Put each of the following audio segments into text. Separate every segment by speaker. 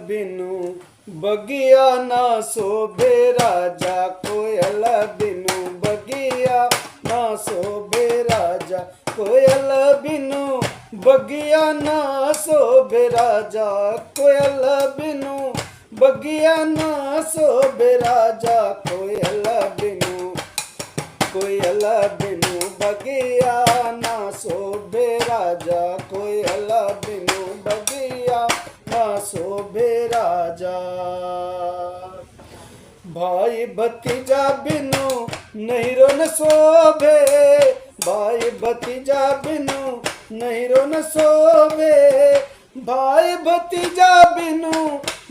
Speaker 1: बिनु बगिया ना शोभे राजा, कोयल बिनु बगिया ना शोभे राजा, कोयल बिनु बगिया ना शोभे राजा, कोयल बिनु बगिया ना शोभे राजा, कोयल बिनु बगिया ना शोभे राजा, कोयल बिनु बगिया ना शोभे राजा। भाई भतीजा बिनु नहिरो न शोभे, भाई भतीजा बिनु नहिरो न शोभे, भाई भतीजा बिनु,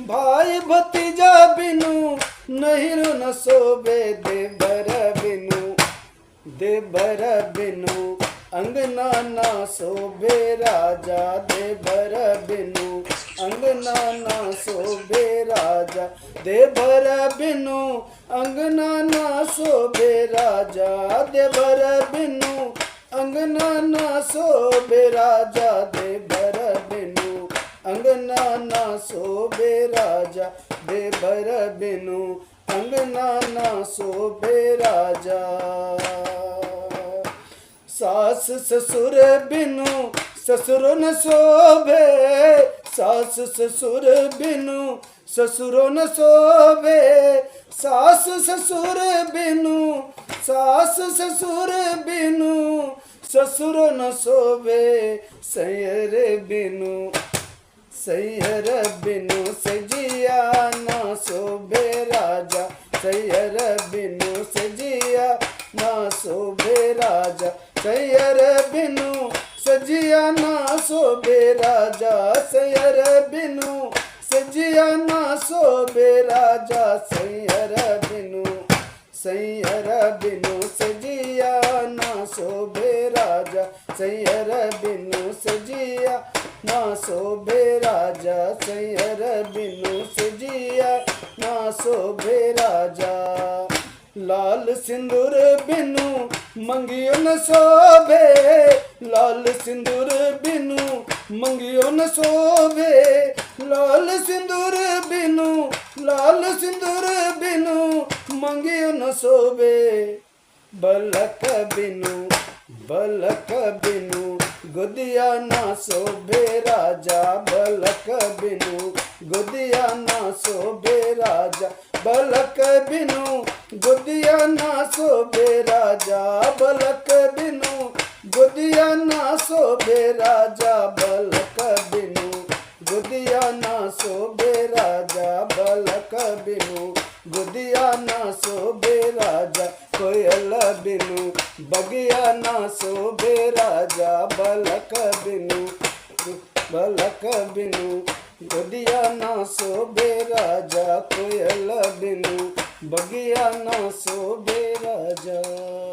Speaker 1: भाई भतीजा बिनु नहिरो न शोभे, देवर बिनु अंगना ना शोभे राजा, देवर बिनु अंगना ना शोभे राजा, देवर बिनु अंगना ना शोभे राजा, देवर बिनु अंगना ना शोभे राजा, देवर बिनु अंगना ना शोभे राजा, देवर बिनु अंगना ना शोभे राजा। सास ससुर बिनु ससुरो न शोभे, सास ससुर बिनु ससुरो न शोभे, सास ससुर बिनु, सास ससुर बिनु ससुरो न शोभे, सैयर बिनु, सैयर बिनु सजिया ना शोभे राजा, सैयर बिनु सजिया ना शोभे राजा, सैयर बिनु सजिया ना शोभे राजा, सैयर बिनु सजिया ना शोभे राजा, सैयर बिनु, सैयर बिनु सजिया ना शोभे राजा, सैयर बिनु सजिया ना शोभे राजा, सैयर बिनु सजिया ना शोभे राजा। लाल सिंदूर बिनु मंगियो न शोभे, लाल सिंदूर बिनु मंगियो न शोभे, लाल सिंदूर बिनु, लाल सिंदूर बिनु मंगियो न शोभे, बलक बिनु, बलक बिनु गोदिया ना शोभे राजा, बलक बिनु गोदिया ना शोभे राजा, बलक बिनु गोदिया ना शोभे राजा, बलक बिनु गोदिया ना शोभे राजा, बलक बिनु गोदिया ना शोभे राजा, बलक बिनु गोदिया ना शोभे राजा, कोयल बिनु बगिया ना शोभे राजा, बलक बिनु, बलक बिनु गोदिया ना शोभे राजा, कोयल बिनु बगिया ना शोभे राजा।